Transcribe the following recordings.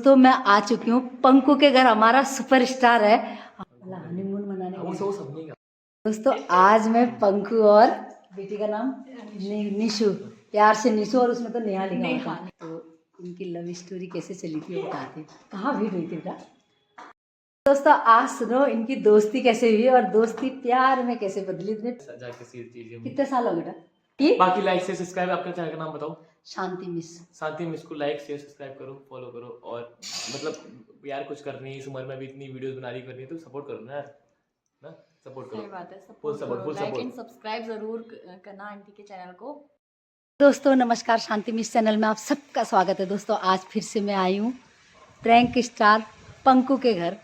दोस्तों मैं आ चुकी हूँ पंकु के घर। हमारा सुपरस्टार है हनीमून मनाने गए। दोस्तों आज मैं पंकु और बेटी का नाम निशु, प्यार से निशु, और उसमें तो नेहा लिखा हुआ था। तो इनकी लव स्टोरी कैसे चली थी वो बताते हैं। कहाँ भेंट हुई थी बेटा? दोस्तों आज सुनो इनकी दोस्ती कैसे हुई और दोस्ती प्यार में कैसे बदली। कितने साल हो बेटा? बाकी लाइक से सब्सक्राइब। आपके चैनल का नाम बताओ। शांति मिस। शांति मिस को लाइक शेयर सब्सक्राइब करो, फॉलो करो। और मतलब यार कुछ करनी है इस उम्र में भी, इतनी वीडियोस बना रही करनी है तो सपोर्ट करो ना यार, ना सपोर्ट करो। सही बात है, सपोर्ट करो, लाइक एंड सब्सक्राइब जरूर करना आंटी के चैनल को। दोस्तों नमस्कार, शांति मिस चैनल में आप सबका स्वागत है। दोस्तों आज फिर से मैं आई हूँ प्रैंक स्टार पंकु के घर।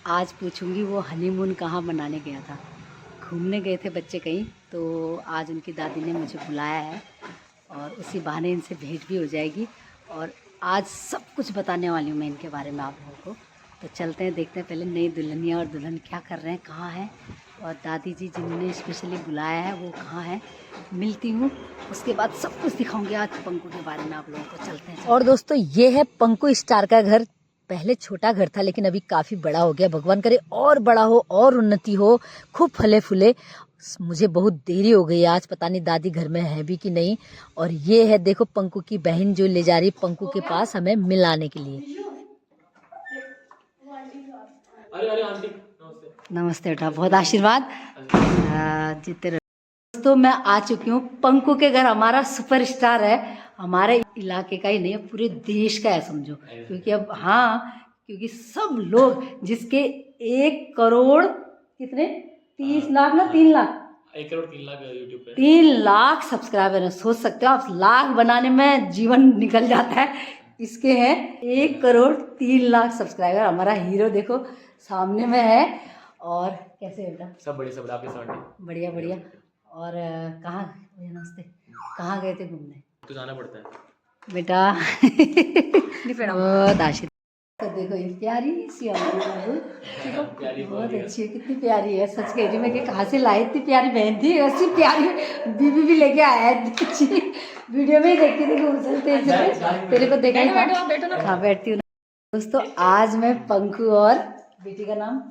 आज पूछूंगी वो हनीमून कहाँ मनाने गया था। घूमने गए थे बच्चे कहीं, तो आज उनकी दादी ने मुझे बुलाया है और उसी बहाने इनसे भेंट भी हो जाएगी। और आज सब कुछ बताने वाली हूँ मैं इनके बारे में आप लोगों को। तो चलते हैं, देखते हैं पहले नई दुल्हनिया और दुल्हन क्या कर रहे हैं, कहाँ हैं, और दादी जी जिन्होंने स्पेशली बुलाया है वो कहाँ है। मिलती हूँ, उसके बाद सब कुछ दिखाऊंगी आज पंकु के बारे में आप लोगों को। चलते हैं। और दोस्तों ये है पंकु स्टार का घर। पहले छोटा घर था लेकिन अभी काफ़ी बड़ा हो गया। भगवान करे और बड़ा हो और उन्नति हो, खूब फले फूले। मुझे बहुत देरी हो गई आज, पता नहीं दादी घर में है भी कि नहीं। और ये है देखो पंकु की बहन जो ले जा रही पंकु के पास हमें मिलाने के लिए। अरे आंटी नमस्ते बेटा, बहुत आशीर्वाद जीते रहो। दोस्तों मैं आ चुकी हूँ पंकु के घर। हमारा सुपरस्टार है, हमारे इलाके का ही नहीं है पूरे देश का है समझो। क्योंकि अब क्योंकि सब लोग जिसके 1 करोड़ कितने 30 लाख ना 3 लाख 1 करोड़ 3 लाख यूट्यूब पे 3 लाख सब्सक्राइबर है। सोच सकते हो आप, लाख बनाने में जीवन निकल जाता है। इसके हैं 1 करोड़ 3 लाख सब्सक्राइबर। हमारा हीरो देखो सामने में है। और कैसे है बेटा? सब बढ़िया, सब आपके साथ बढ़िया बढ़िया। और कहाँ नमस्ते, कहाँ गए थे घूमने? तो जाना पड़ता है बेटा बहुत आशीर्वाद। तो देखो ये प्यारी सी बहुत अच्छी है, कितनी प्यारी है। सच कह रही मैं कि कहाँ से लाई, इतनी प्यारी बहन थी, ऐसी प्यारी बीबी भी लेके आया है। वीडियो में ही देखती थी घूमते तेरे को देखा ही। हाँ बैठती हूँ। दोस्तों आज मैं पंकु और बेटी का नाम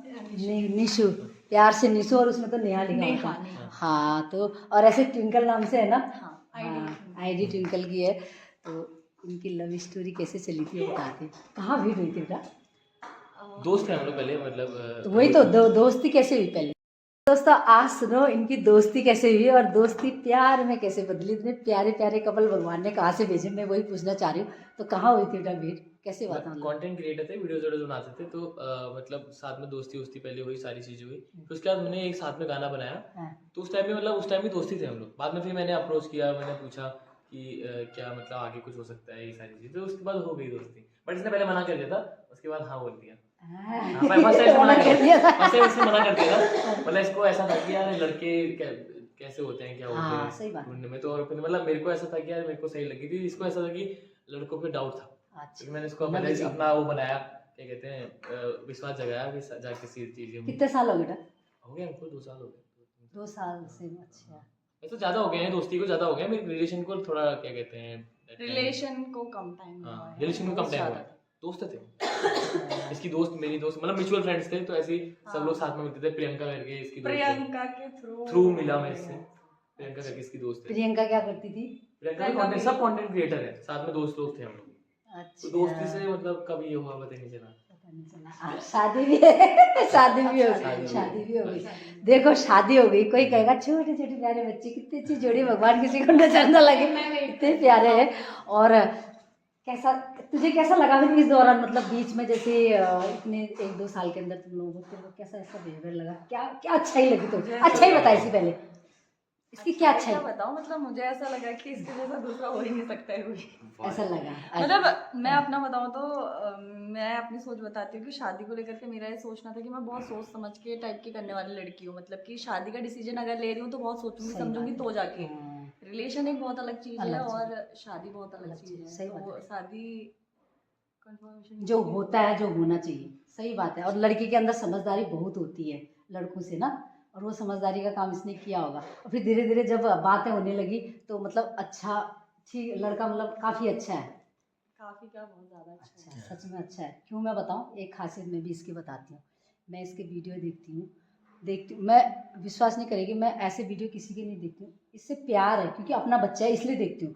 निशु, प्यार से निशु, और उसमें तो नेहा लिखा हुआ था। हाँ तो और ऐसे ट्विंकल नाम से है ना। हाँ आईडी ट्विंकल की है। तो इनकी लव स्टोरी कैसे चली थी वो बताते हैं। कहाँ भेंट हुई थी बेटा? दोस्त थे हम लोग पहले, मतलब तो वही तो दोस्ती कैसे हुई पहले? दोस्तों आज सुनो इनकी दोस्ती कैसे हुई और दोस्ती प्यार में कैसे बदली। इतने प्यारे प्यारे कपल भगवान ने कहाँ से भेजे, मैं वही पूछना चाह रही हूँ। तो कहाँ हुई थी बेटा भेंट, कैसे हुआ था? कंटेंट क्रिएटर थे, वीडियोस बनाते थे, तो मतलब साथ में दोस्ती पहले हुई, सारी चीजें हुई। फिर उसके बाद मैंने एक साथ में गाना बनाया। तो उस टाइम में मतलब उस टाइम भी दोस्ती थे हम लोग। बाद में फिर मैंने अप्रोच किया, मैंने पूछा कि क्या मतलब आगे कुछ हो सकता है, ये सारी चीजें। तो उसके बाद हो गई दोस्ती। बट इसने पहले मना कर दिया था, उसके बाद हाँ बोल दिया। मना कर दिया था। मतलब इसको ऐसा था कि यार लड़के कैसे होते हैं, क्या होते हैं सही बात ढूंढने में। तो और मतलब मेरे को ऐसा था कि यार मेरे को सही लगी थी, इसको ऐसा था कि लड़कों पे डाउट था। तो मैंने इसको अपना वो बनाया, क्या कहते हैं, विश्वास जगाया कि जाके चीजें। कितने साल हो बेटा? हो गया हमको 2 साल हो गए। 2 साल से? अच्छा ऐसा ज्यादा हो गया है, दोस्ती को ज्यादा हो गया, मेरे रिलेशन को थोड़ा क्या कहते हैं, रिलेशन को कम टाइम हुआ है। रिलेशन को कम टाइम हुआ। दोस्त थे इसकी दोस्त मेरी दोस्त, मतलब म्यूचुअल फ्रेंड्स थे। तो ऐसे ही सब लोग साथ में मिलते थे। प्रियंका करके इसकी प्रियंका के थ्रू मिला मैं इससे। प्रियंका करके इसकी दोस्त है। प्रियंका क्या करती थी? प्रियंका सब कंटेंट क्रिएटर है, साथ में दोस्त लोग थे हम लोग। अच्छा तो दोस्ती से मतलब कभी ये हुआ पता नहीं चला। शादी भी है शादी भी हो गई। देखो शादी हो गई, कोई कहेगा छोटे छोटे प्यारे बच्चे, कितनी अच्छी जोड़ी, भगवान किसी को नजर न लगे, इतने प्यारे हैं। और तुझे कैसा लगा फिर इस दौरान, मतलब बीच में जैसे इतने 1-2 साल के अंदर तुम लोगों को कैसा ऐसा बिहेवियर लगा, क्या अच्छाई लगी तुझे? अच्छाई बताई इससे पहले, इसकी क्या अच्छाई बताओ। मतलब मुझे ऐसा लगा कि इसके जैसा दूसरा हो ही नहीं सकता है कोई, ऐसा लगा। मतलब मैं अपना बताऊं तो मैं अपनी सोच बताती हूँ कि शादी को लेकर के मेरा ये सोचना था कि मैं बहुत सोच समझ के टाइप की करने वाली लड़की हूँ। मतलब कि शादी का डिसीजन अगर ले रही हूँ तो बहुत सोचूंगी समझूंगी तो जाके। रिलेशन एक बहुत अलग चीज है और शादी बहुत अलग चीज है। तो शादी जो होता है, जो होना चाहिए, सही बात है। और लड़की के अंदर समझदारी बहुत होती है लड़कों से ना, और वो समझदारी का काम इसने किया होगा। और फिर धीरे धीरे जब बातें होने लगी तो मतलब अच्छा, ठीक लड़का, मतलब काफ़ी अच्छा है, काफी क्या बहुत ज्यादा अच्छा है। अच्छा, सच में अच्छा है। क्यों मैं बताऊं, एक खासियत मैं भी इसकी बताती हूँ। मैं इसके वीडियो देखती हूँ, मैं विश्वास नहीं करेगी, मैं ऐसे वीडियो किसी के नहीं देखती हूँ। इससे प्यार है, क्योंकि अपना बच्चा है इसलिए देखती हूँ।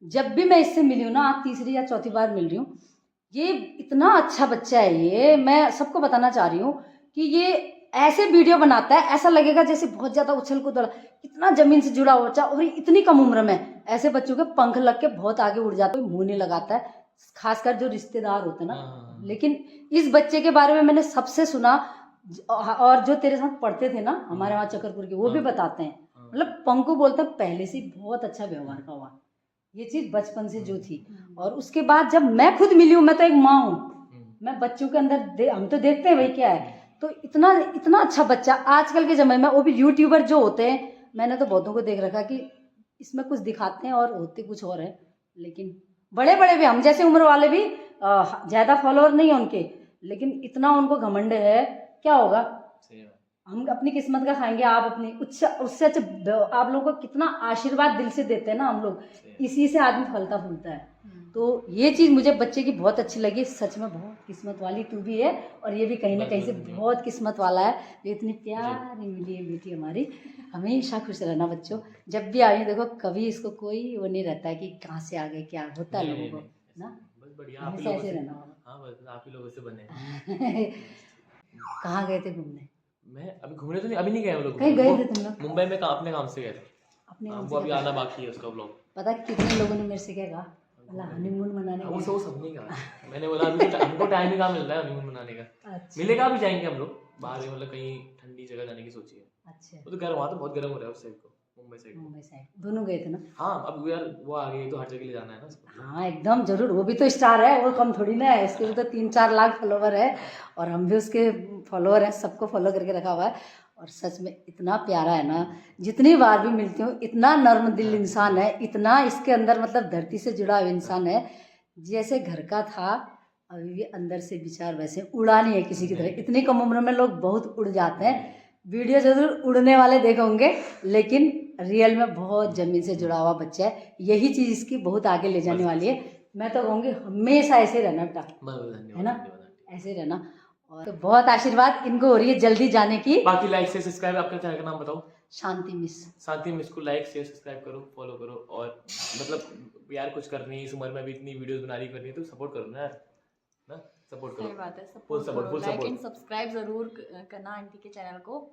जब भी मैं इससे मिली हूँ ना, आज तीसरी या चौथी बार मिल रही हूँ, ये इतना अच्छा बच्चा है। ये मैं सबको बताना चाह रही हूँ कि ये ऐसे वीडियो बनाता है, ऐसा लगेगा जैसे बहुत ज़्यादा उछल कूद, इतना ज़मीन से जुड़ा हुआ बच्चा, और इतनी कम उम्र में ऐसे बच्चों के पंख लग के बहुत आगे उड़ जाते हैं, मुँह नहीं लगाता है, खासकर जो रिश्तेदार होते हैं ना। लेकिन इस बच्चे के बारे में मैंने सबसे सुना, और जो तेरे साथ पढ़ते थे ना हमारे वहाँ चकरपुर के, वो भी बताते हैं, मतलब पंकु बोलते हैं पहले से बहुत अच्छा व्यवहार का हुआ, ये चीज़ बचपन से जो थी। और उसके बाद जब मैं खुद मिली हूँ, मैं तो एक माँ हूँ, मैं बच्चों के अंदर हम तो देखते हैं भाई क्या है, तो इतना इतना अच्छा बच्चा आजकल के समय में, वो भी यूट्यूबर जो होते हैं, मैंने तो बहुतों को देख रखा कि इसमें कुछ दिखाते हैं और होते कुछ और है। लेकिन बड़े बड़े भी, हम जैसे उम्र वाले भी ज़्यादा फॉलोअर नहीं है उनके, लेकिन इतना उनको घमंड है, क्या होगा, हम अपनी किस्मत का खाएंगे। आप अपनी उससे अच्छा आप लोगों को कितना आशीर्वाद दिल से देते हैं ना हम लोग, इसी से आदमी फलता फूलता है। तो ये चीज़ मुझे बच्चे की बहुत अच्छी लगी। सच में बहुत किस्मत वाली तू भी है, और ये भी कहीं ना कहीं से बहुत किस्मत वाला है जो इतनी प्यारी मिली है बेटी हमारी। हमेशा खुश रहना बच्चों, जब भी आई देखो, कभी इसको कोई वो नहीं रहता है कि कहाँ से आ गए, क्या होता है लोगों को ना, बस बढ़िया, हमेशा ऐसे रहना होगा। हाँ बस आप ही लोगों से बने। कहाँ गए थे घूमने? मैं अभी घूमने तो नहीं, अभी नहीं गए हम लोग। कहीं गए थे तुम लोग? मुंबई में अपने काम से गए थे। अपने वो अभी आना बाकी है उसका ब्लॉग। पता है कितने लोगों ने मेरे से क्या कहा, हनीमून मनाने वो सब नहीं कहा। मैंने बोला अभी तो हमको टाइम ही कहाँ मिल रहा है हनीमून मनाने का। मिलेगा, अभी जाएंगे हम लोग बाहर, मतलब कहीं ठंडी जगह जाने की सोची है। अच्छा, वो तो गर्म, वहाँ तो बहुत गर्म हो रहा है उस साइड को, मुंबई साइड। दोनों गए थे ना? हाँ, अब यार वो आ गई तो हर जगह ले जाना है ना। हाँ एकदम जरूर, वो भी तो स्टार है, वो कम थोड़ी ना है, इसके भी तो 3-4 लाख फॉलोवर है, और हम भी उसके फॉलोअर हैं, सबको फॉलो करके रखा हुआ है। और सच में इतना प्यारा है ना, जितनी बार भी मिलती हूँ, इतना नर्म दिल इंसान है, इतना इसके अंदर मतलब धरती से जुड़ा हुआ इंसान है, जैसे घर का था अभी भी अंदर से विचार वैसे, उड़ा नहीं है किसी की तरह। इतनी कम उम्र में लोग बहुत उड़ जाते हैं, वीडियो जरूर उड़ने वाले देखे होंगे, लेकिन रियल में बहुत जमीन से जुड़ा हुआ बच्चा है। यही चीज़ इसकी बहुत आगे ले जाने वाली है। मैं तो कहूँगी हमेशा ऐसे रहना बेटा, है ना, ऐसे रहना। और तो बहुत आशीर्वाद इनको हो रही है जल्दी जाने की। बाकी लाइक से सब्सक्राइब, आपका चैनल का नाम बताओ। शांति मिस। शांति मिस को लाइक शेयर सब्सक्राइब करो, फॉलो करो, और मतलब यार कुछ करनी है इस उम्र में भी, इतनी वीडियोस बना रही करनी है तो सपोर्ट करो ना यार, ना सपोर्ट करो। सही बात है, सपोर्ट करो, लाइक एंड सब्सक्राइब जरूर करना आंटी के चैनल को।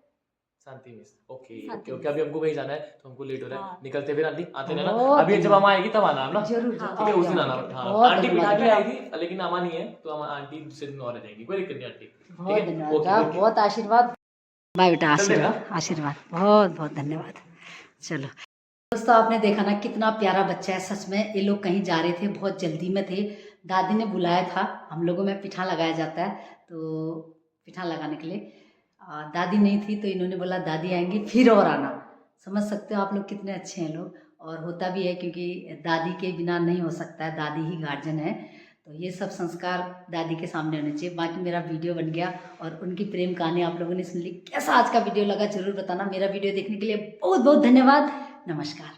शांति मिस, ओके ओके ओके। अभी हमको कहीं जाना है तो हमको लेट हो रहा है, निकलते फिर आंटी आते रहना। अभी जब अम्मा आएगी तब आना है ना, जरूर ठीक है, उस दिन आना। हाँ, आंटी बिठा के आई थी लेकिन अम्मा नहीं है, तो अम्मा आंटी दूसरे दिन और आ जाएंगी, कोई दिक्कत नहीं आंटी। बहुत धन्यवाद, बहुत आशीर्वाद। बाय बेटा, आशीर्वाद आशीर्वाद, बहुत बहुत धन्यवाद। चलो दोस्तों, आपने देखा ना कितना प्यारा बच्चा है। सच में ये लोग कहीं जा रहे थे, बहुत जल्दी में थे, दादी ने बुलाया था। हम लोगों में पिठा लगाया जाता है, तो पिठा लगाने के लिए दादी नहीं थी, तो इन्होंने बोला दादी आएंगी फिर और आना। समझ सकते हो आप लोग कितने अच्छे हैं लोग, और होता भी है क्योंकि दादी के बिना नहीं हो सकता है, दादी ही गार्जियन है। तो ये सब संस्कार दादी के सामने होने चाहिए। बाकी मेरा वीडियो बन गया और उनकी प्रेम कहानी आप लोगों ने सुन ली। कैसा आज का वीडियो लगा जरूर बताना। मेरा वीडियो देखने के लिए बहुत बहुत धन्यवाद। नमस्कार।